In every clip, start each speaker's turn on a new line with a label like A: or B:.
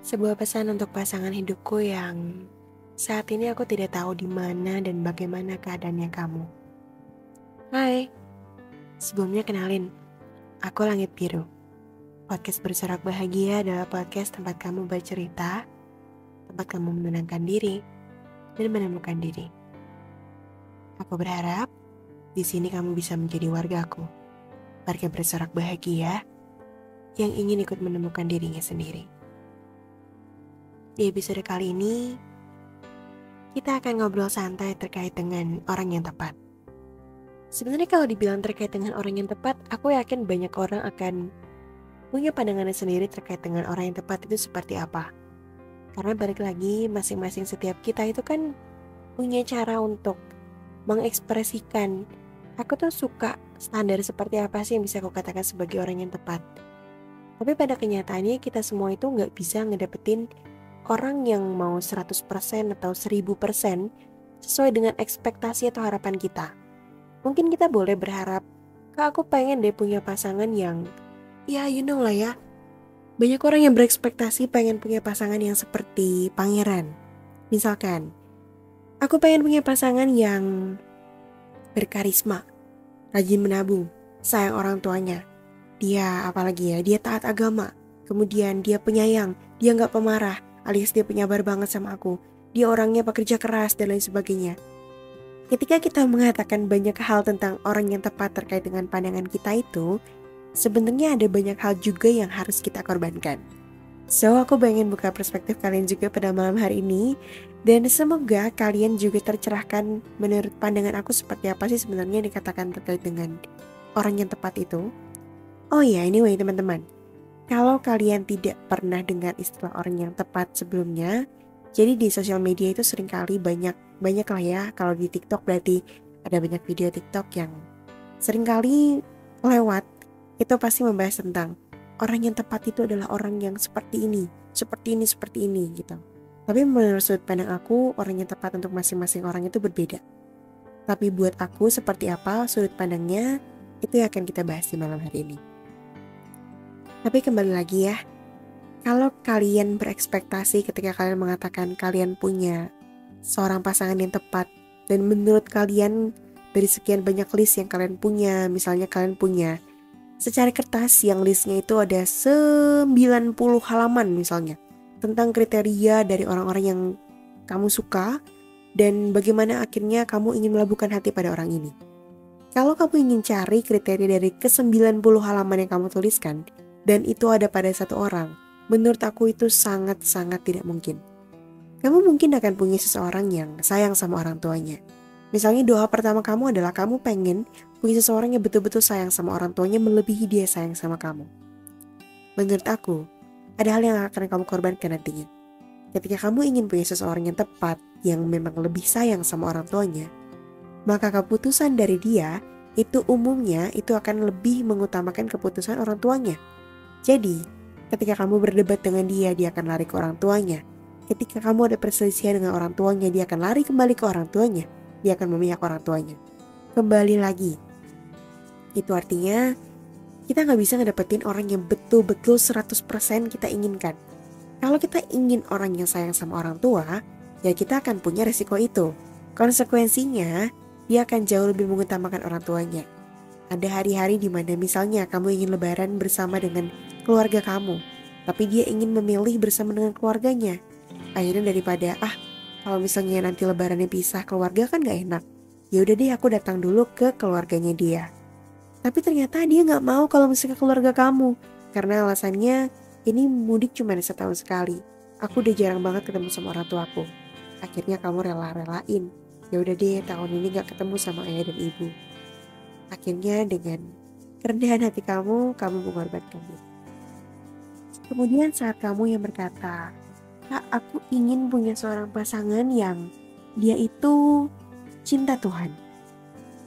A: Sebuah pesan untuk pasangan hidupku yang saat ini aku tidak tahu di mana dan bagaimana keadaannya kamu. Hai, sebelumnya kenalin, aku Langit Biru. Podcast Bersorak Bahagia adalah podcast tempat kamu bercerita, tempat kamu menenangkan diri, dan menemukan diri. Aku berharap di sini kamu bisa menjadi wargaku, warga bersorak bahagia yang ingin ikut menemukan dirinya sendiri. Di episode kali ini, kita akan ngobrol santai terkait dengan orang yang tepat. Sebenarnya kalau dibilang terkait dengan orang yang tepat, aku yakin banyak orang akan punya pandangannya sendiri terkait dengan orang yang tepat itu seperti apa. Karena balik lagi, masing-masing setiap kita itu kan punya cara untuk mengekspresikan, aku tuh suka standar seperti apa sih yang bisa aku katakan sebagai orang yang tepat. Tapi pada kenyataannya kita semua itu nggak bisa ngedapetin orang yang mau 100% atau 1000% sesuai dengan ekspektasi atau harapan kita. Mungkin kita boleh berharap, Kak, aku pengen deh punya pasangan yang, ya you know lah ya. Banyak orang yang berekspektasi pengen punya pasangan yang seperti pangeran. Misalkan, aku pengen punya pasangan yang berkarisma, rajin menabung, sayang orang tuanya. Dia apalagi ya, dia taat agama. Kemudian dia penyayang, dia gak pemarah, alias dia penyabar banget sama aku. Dia orangnya pekerja keras dan lain sebagainya. Ketika kita mengatakan banyak hal tentang orang yang tepat terkait dengan pandangan kita itu, sebenarnya ada banyak hal juga yang harus kita korbankan. So, aku pengen buka perspektif kalian juga pada malam hari ini, dan semoga kalian juga tercerahkan menurut pandangan aku seperti apa sih sebenarnya yang dikatakan terkait dengan orang yang tepat itu. Oh ya, anyway teman-teman, kalau kalian tidak pernah dengar istilah orang yang tepat sebelumnya, jadi di sosial media itu seringkali banyak lah ya. Kalau di TikTok berarti ada banyak video TikTok yang seringkali lewat. Itu pasti membahas tentang orang yang tepat itu adalah orang yang seperti ini gitu. Tapi menurut sudut pandang aku, orang yang tepat untuk masing-masing orang itu berbeda. Tapi buat aku seperti apa sudut pandangnya, itu yang akan kita bahas di malam hari ini. Tapi kembali lagi ya, kalau kalian berekspektasi ketika kalian mengatakan kalian punya seorang pasangan yang tepat, dan menurut kalian dari sekian banyak list yang kalian punya, misalnya kalian punya secari kertas yang listnya itu ada 90 halaman misalnya, tentang kriteria dari orang-orang yang kamu suka dan bagaimana akhirnya kamu ingin melabuhkan hati pada orang ini. Kalau kamu ingin cari kriteria dari ke-90 halaman yang kamu tuliskan, dan itu ada pada satu orang, menurut aku itu sangat-sangat tidak mungkin. Kamu mungkin akan punya seseorang yang sayang sama orang tuanya. Misalnya doa pertama kamu adalah kamu pengen punya seseorang yang betul-betul sayang sama orang tuanya melebihi dia sayang sama kamu. Menurut aku, ada hal yang akan kamu korbankan nantinya. Ketika kamu ingin punya seseorang yang tepat, yang memang lebih sayang sama orang tuanya, maka keputusan dari dia itu umumnya itu akan lebih mengutamakan keputusan orang tuanya. Jadi, ketika kamu berdebat dengan dia akan lari ke orang tuanya. Ketika kamu ada perselisihan dengan orang tuanya, dia akan lari kembali ke orang tuanya. Dia akan memihak orang tuanya. Kembali lagi. Itu artinya kita gak bisa ngedapetin orang yang betul-betul 100% kita inginkan. Kalau kita ingin orang yang sayang sama orang tua, ya kita akan punya resiko itu. Konsekuensinya, dia akan jauh lebih mengutamakan orang tuanya. Ada hari-hari di mana misalnya kamu ingin lebaran bersama dengan keluarga kamu, tapi dia ingin memilih bersama dengan keluarganya. Akhirnya daripada kalau misalnya nanti lebarannya pisah keluarga kan gak enak, ya udah deh aku datang dulu ke keluarganya dia. Tapi ternyata dia gak mau kalau misalnya keluarga kamu, karena alasannya ini mudik cuma setahun sekali. Aku udah jarang banget ketemu sama orang tuaku. Akhirnya kamu rela-relain, ya udah deh tahun ini gak ketemu sama ayah dan ibu. Akhirnya dengan kerendahan hati kamu mengorbankan diri. Kemudian saat kamu yang berkata, Kak, aku ingin punya seorang pasangan yang dia itu cinta Tuhan.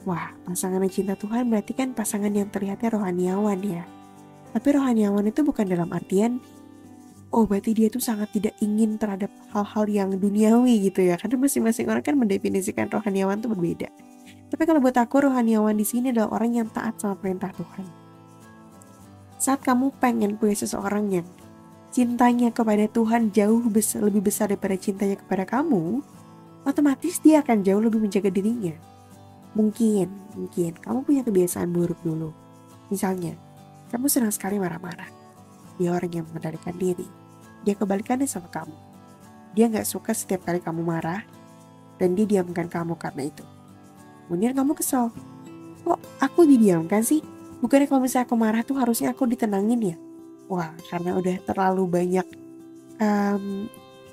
A: Wah, pasangan yang cinta Tuhan berarti kan pasangan yang terlihatnya rohaniawan ya. Tapi rohaniawan itu bukan dalam artian, berarti dia tuh sangat tidak ingin terhadap hal-hal yang duniawi gitu ya. Karena masing-masing orang kan mendefinisikan rohaniawan itu berbeda. Tapi kalau buat aku, rohaniawan di sini adalah orang yang taat sama perintah Tuhan. Saat kamu pengen punya seseorang yang cintanya kepada Tuhan jauh lebih besar daripada cintanya kepada kamu, otomatis dia akan jauh lebih menjaga dirinya. Mungkin kamu punya kebiasaan buruk dulu. Misalnya, kamu senang sekali marah-marah. Dia orang yang mengendalikan diri. Dia kebalikannya sama kamu. Dia gak suka setiap kali kamu marah, dan dia diamkan kamu karena itu. Kemudian kamu kesal. Kok aku didiamkan sih? Bukannya kalau misalnya aku marah tuh harusnya aku ditenangin ya? Wah, karena udah terlalu banyak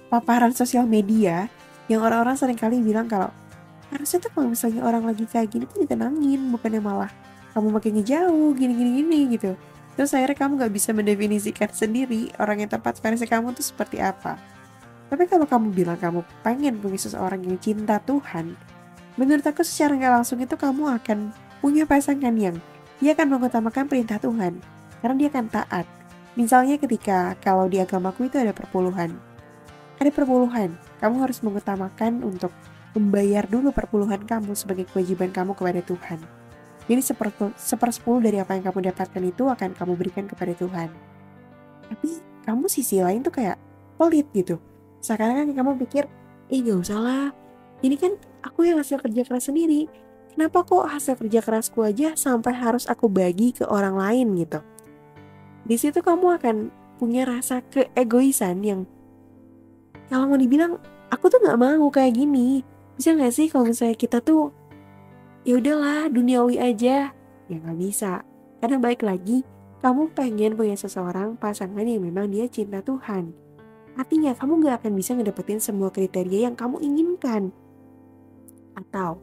A: paparan sosial media yang orang-orang seringkali bilang kalau harusnya tuh kalau misalnya orang lagi kayak gini tuh ditenangin, bukannya malah kamu makin ngejauh gini gitu. Terus akhirnya kamu gak bisa mendefinisikan sendiri orang yang tepat versi kamu tuh seperti apa. Tapi kalau kamu bilang kamu pengen punya seseorang yang cinta Tuhan, menurut aku secara gak langsung itu kamu akan punya pasangan yang dia akan mengutamakan perintah Tuhan, karena dia akan taat. Misalnya ketika kalau di agamaku itu ada perpuluhan, kamu harus mengutamakan untuk membayar dulu perpuluhan kamu sebagai kewajiban kamu kepada Tuhan. Jadi sepersepuluh dari apa yang kamu dapatkan itu akan kamu berikan kepada Tuhan. Tapi kamu sisi lain tuh kayak pelit gitu. Seakan-akan kamu pikir, gak usah lah, ini kan aku yang hasil kerja keras sendiri. Kenapa kok hasil kerja kerasku aja sampai harus aku bagi ke orang lain gitu. Di situ kamu akan punya rasa keegoisan yang kalau mau dibilang aku tuh gak mau kayak gini. Bisa gak sih kalau misalnya kita tuh ya udahlah duniawi aja? Ya gak bisa. Karena balik lagi, kamu pengen punya seseorang pasangan yang memang dia cinta Tuhan. Artinya kamu gak akan bisa ngedapetin semua kriteria yang kamu inginkan. Atau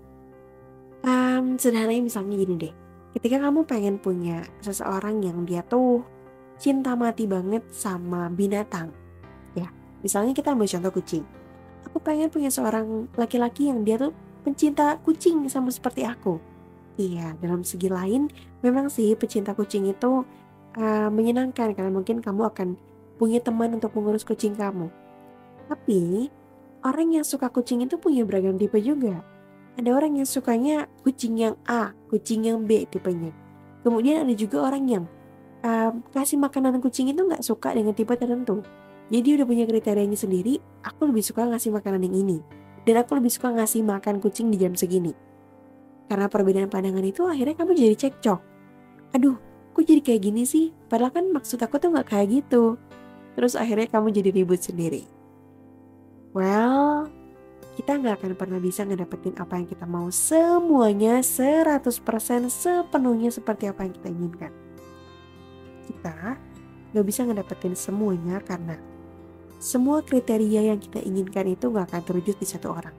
A: sederhananya misalnya gini deh, ketika kamu pengen punya seseorang yang dia tuh cinta mati banget sama binatang, ya misalnya kita ambil contoh kucing. Aku pengen punya seorang laki-laki yang dia tuh pencinta kucing sama seperti aku. Iya, dalam segi lain memang sih pecinta kucing itu menyenangkan karena mungkin kamu akan punya teman untuk mengurus kucing kamu. Tapi orang yang suka kucing itu punya beragam tipe juga. Ada orang yang sukanya kucing yang A, kucing yang B tipenya. Kemudian ada juga orang yang kasih makanan kucing itu gak suka dengan tipe tertentu. Jadi udah punya kriterianya sendiri, aku lebih suka ngasih makanan yang ini. Dan aku lebih suka ngasih makan kucing di jam segini. Karena perbedaan pandangan itu akhirnya kamu jadi cekcok. Aduh, kok jadi kayak gini sih? Padahal kan maksud aku tuh gak kayak gitu. Terus akhirnya kamu jadi ribut sendiri. Well, kita gak akan pernah bisa ngedapetin apa yang kita mau semuanya 100% sepenuhnya seperti apa yang kita inginkan. Kita gak bisa ngedapetin semuanya karena semua kriteria yang kita inginkan itu gak akan terwujud di satu orang.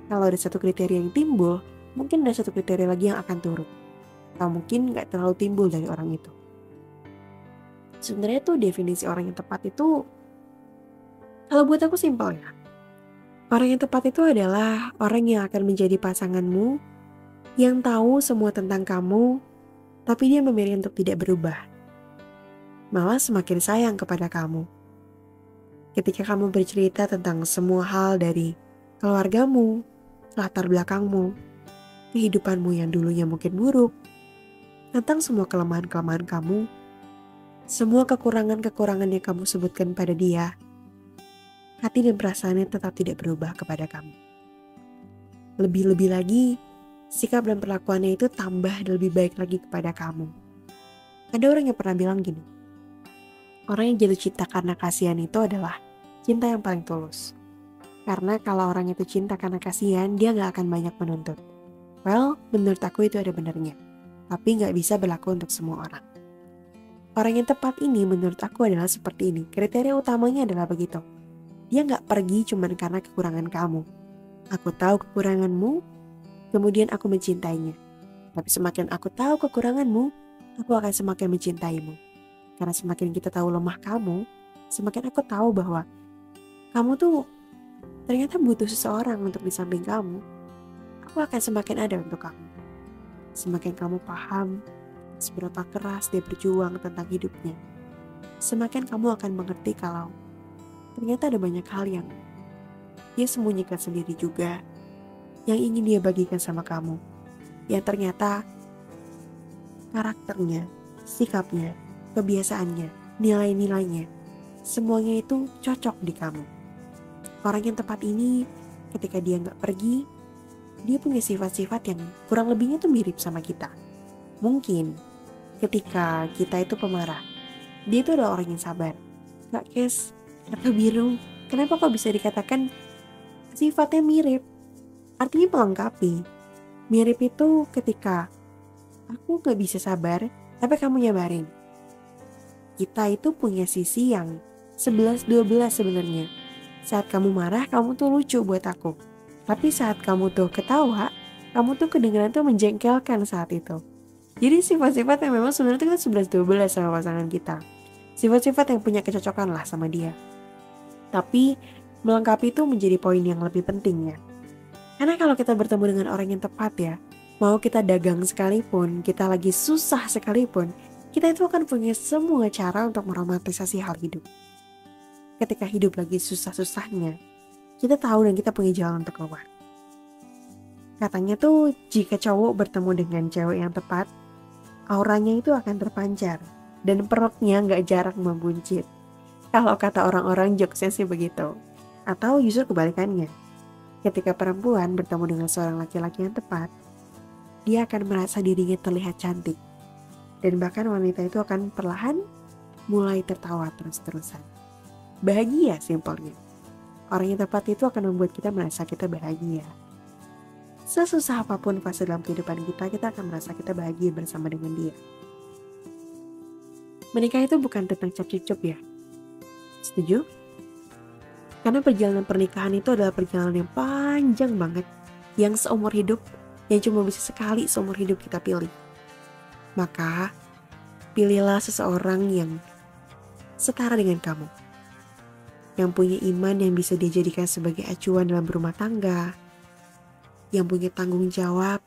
A: Kalau ada satu kriteria yang timbul, mungkin ada satu kriteria lagi yang akan turun. Atau mungkin gak terlalu timbul dari orang itu. Sebenarnya tuh definisi orang yang tepat itu, kalau buat aku simpel ya. Orang yang tepat itu adalah orang yang akan menjadi pasanganmu, yang tahu semua tentang kamu, tapi dia memilih untuk tidak berubah. Malah semakin sayang kepada kamu. Ketika kamu bercerita tentang semua hal dari keluargamu, latar belakangmu, kehidupanmu yang dulunya mungkin buruk, tentang semua kelemahan-kelemahan kamu, semua kekurangan-kekurangan yang kamu sebutkan pada dia, hati dan perasaannya tetap tidak berubah kepada kamu. Lebih-lebih lagi, sikap dan perlakuannya itu tambah dan lebih baik lagi kepada kamu. Ada orang yang pernah bilang gini, orang yang jatuh cinta karena kasihan itu adalah cinta yang paling tulus. Karena kalau orang itu cinta karena kasihan, dia gak akan banyak menuntut. Well, menurut aku itu ada benernya. Tapi gak bisa berlaku untuk semua orang. Orang yang tepat ini menurut aku adalah seperti ini. Kriteria utamanya adalah begitu. Dia gak pergi cuma karena kekurangan kamu. Aku tahu kekuranganmu, kemudian aku mencintainya. Tapi semakin aku tahu kekuranganmu, aku akan semakin mencintaimu. Karena semakin kita tahu lemah kamu, semakin aku tahu bahwa kamu tuh ternyata butuh seseorang untuk di samping kamu. Aku akan semakin ada untuk kamu. Semakin kamu paham seberapa keras dia berjuang tentang hidupnya, semakin kamu akan mengerti kalau ternyata ada banyak hal yang dia sembunyikan sendiri juga, yang ingin dia bagikan sama kamu, yang ternyata karakternya, sikapnya, kebiasaannya, nilai-nilainya semuanya itu cocok di kamu. Orang yang tepat ini ketika dia gak pergi, dia punya sifat-sifat yang kurang lebihnya tuh mirip sama kita. Mungkin ketika kita itu pemarah, dia itu adalah orang yang sabar. Kak Kes, kata Biru, kenapa kok bisa dikatakan sifatnya mirip? Artinya melengkapi. Mirip itu ketika aku gak bisa sabar, tapi kamu nyabarin. Kita itu punya sisi yang 11-12 sebenarnya. Saat kamu marah, kamu tuh lucu buat aku. Tapi saat kamu tuh ketawa, kamu tuh kedengeran tuh menjengkelkan saat itu. Jadi sifat-sifat yang memang sebenarnya itu kan 11-12 sama pasangan kita. Sifat-sifat yang punya kecocokan lah sama dia. Tapi melengkapi itu menjadi poin yang lebih pentingnya. Karena kalau kita bertemu dengan orang yang tepat ya, mau kita dagang sekalipun, kita lagi susah sekalipun, kita itu akan punya semua cara untuk meromantisasi hal hidup. Ketika hidup lagi susah-susahnya, kita tahu dan kita punya jalan untuk keluar. Katanya tuh jika cowok bertemu dengan cewek yang tepat, auranya itu akan terpancar dan perutnya gak jarang membuncit. Kalau kata orang-orang jokesnya sih begitu. Atau justru kebalikannya. Ketika perempuan bertemu dengan seorang laki-laki yang tepat, dia akan merasa dirinya terlihat cantik. Dan bahkan wanita itu akan perlahan mulai tertawa terus-terusan. Bahagia simpelnya. Orang yang tepat itu akan membuat kita merasa kita bahagia. Sesusah apapun fase dalam kehidupan kita, kita akan merasa kita bahagia bersama dengan dia. Menikah itu bukan tentang cap-cicup ya. Setuju? Karena perjalanan pernikahan itu adalah perjalanan yang panjang banget. Yang seumur hidup, yang cuma bisa sekali seumur hidup kita pilih. Maka, pilihlah seseorang yang setara dengan kamu. Yang punya iman yang bisa dijadikan sebagai acuan dalam berumah tangga. Yang punya tanggung jawab.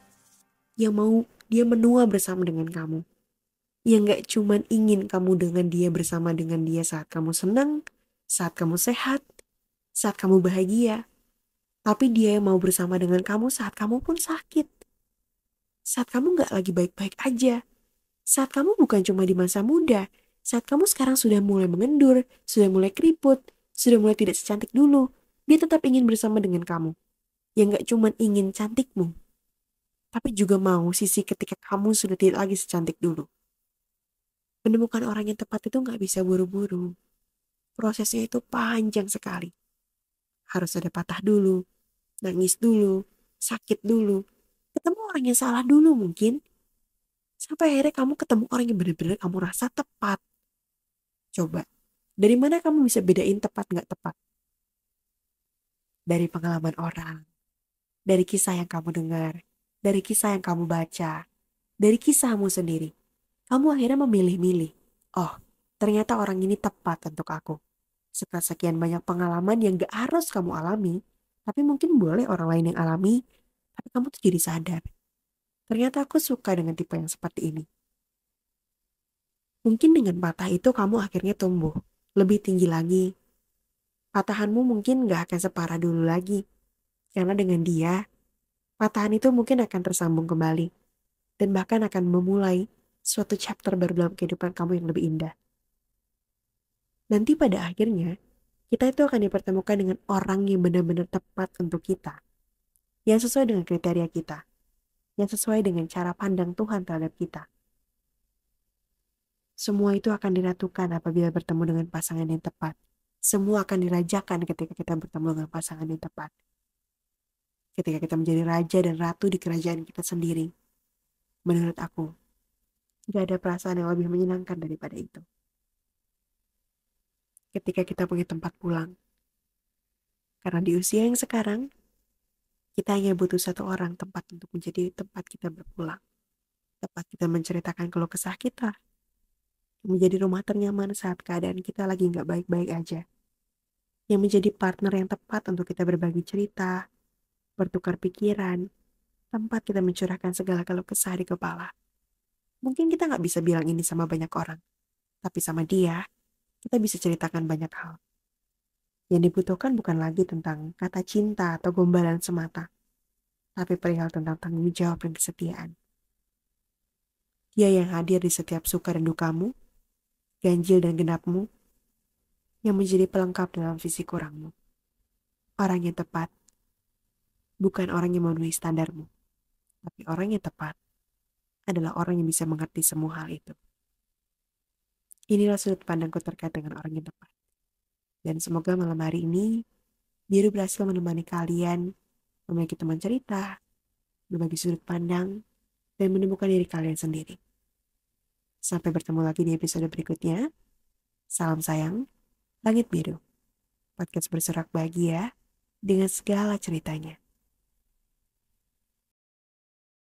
A: Yang mau dia menua bersama dengan kamu. Yang gak cuman ingin kamu dengan dia bersama dengan dia saat kamu senang, saat kamu sehat, saat kamu bahagia. Tapi dia yang mau bersama dengan kamu saat kamu pun sakit. Saat kamu gak lagi baik-baik aja. Saat kamu bukan cuma di masa muda. Saat kamu sekarang sudah mulai mengendur, sudah mulai keriput, sudah mulai tidak secantik dulu. Dia tetap ingin bersama dengan kamu. Yang gak cuma ingin cantikmu, tapi juga mau sisi ketika kamu sudah tidak lagi secantik dulu. Menemukan orang yang tepat itu gak bisa buru-buru. Prosesnya itu panjang sekali. Harus ada patah dulu, nangis dulu, sakit dulu, ketemu orang yang salah dulu mungkin. Sampai akhirnya kamu ketemu orang yang benar-benar kamu rasa tepat. Coba, dari mana kamu bisa bedain tepat gak tepat? Dari pengalaman orang, dari kisah yang kamu dengar, dari kisah yang kamu baca, dari kisahmu sendiri. Kamu akhirnya memilih-milih. Oh, ternyata orang ini tepat untuk aku. Setelah sekian banyak pengalaman yang gak harus kamu alami, tapi mungkin boleh orang lain yang alami, tapi kamu tuh jadi sadar. Ternyata aku suka dengan tipe yang seperti ini. Mungkin dengan patah itu kamu akhirnya tumbuh, lebih tinggi lagi. Patahanmu mungkin gak akan separah dulu lagi. Karena dengan dia, patahan itu mungkin akan tersambung kembali. Dan bahkan akan memulai suatu chapter baru dalam kehidupan kamu yang lebih indah. Nanti pada akhirnya, kita itu akan dipertemukan dengan orang yang benar-benar tepat untuk kita. Yang sesuai dengan kriteria kita. Yang sesuai dengan cara pandang Tuhan terhadap kita. Semua itu akan diratukan apabila bertemu dengan pasangan yang tepat. Semua akan dirajakan ketika kita bertemu dengan pasangan yang tepat. Ketika kita menjadi raja dan ratu di kerajaan kita sendiri. Menurut aku, tidak ada perasaan yang lebih menyenangkan daripada itu. Ketika kita punya tempat pulang. Karena di usia yang sekarang, kita hanya butuh satu orang tempat untuk menjadi tempat kita berpulang. Tempat kita menceritakan keluh kesah kita. Menjadi rumah ternyaman saat keadaan kita lagi gak baik-baik aja. Yang menjadi partner yang tepat untuk kita berbagi cerita, bertukar pikiran, tempat kita mencurahkan segala keluh kesah di kepala. Mungkin kita gak bisa bilang ini sama banyak orang, tapi sama dia, kita bisa ceritakan banyak hal. Yang dibutuhkan bukan lagi tentang kata cinta atau gombalan semata, tapi perihal tentang tanggung jawab dan kesetiaan. Dia yang hadir di setiap suka dan dukamu, ganjil dan genapmu, yang menjadi pelengkap dalam visi kurangmu. Orang yang tepat, bukan orang yang memenuhi standarmu, tapi orang yang tepat adalah orang yang bisa mengerti semua hal itu. Inilah sudut pandangku terkait dengan orang yang tepat. Dan semoga malam hari ini, Biru berhasil menemani kalian, memiliki teman cerita, berbagi sudut pandang, dan menemukan diri kalian sendiri. Sampai bertemu lagi di episode berikutnya. Salam sayang, Langit Biru. Podcast bersorak bahagia dengan segala ceritanya.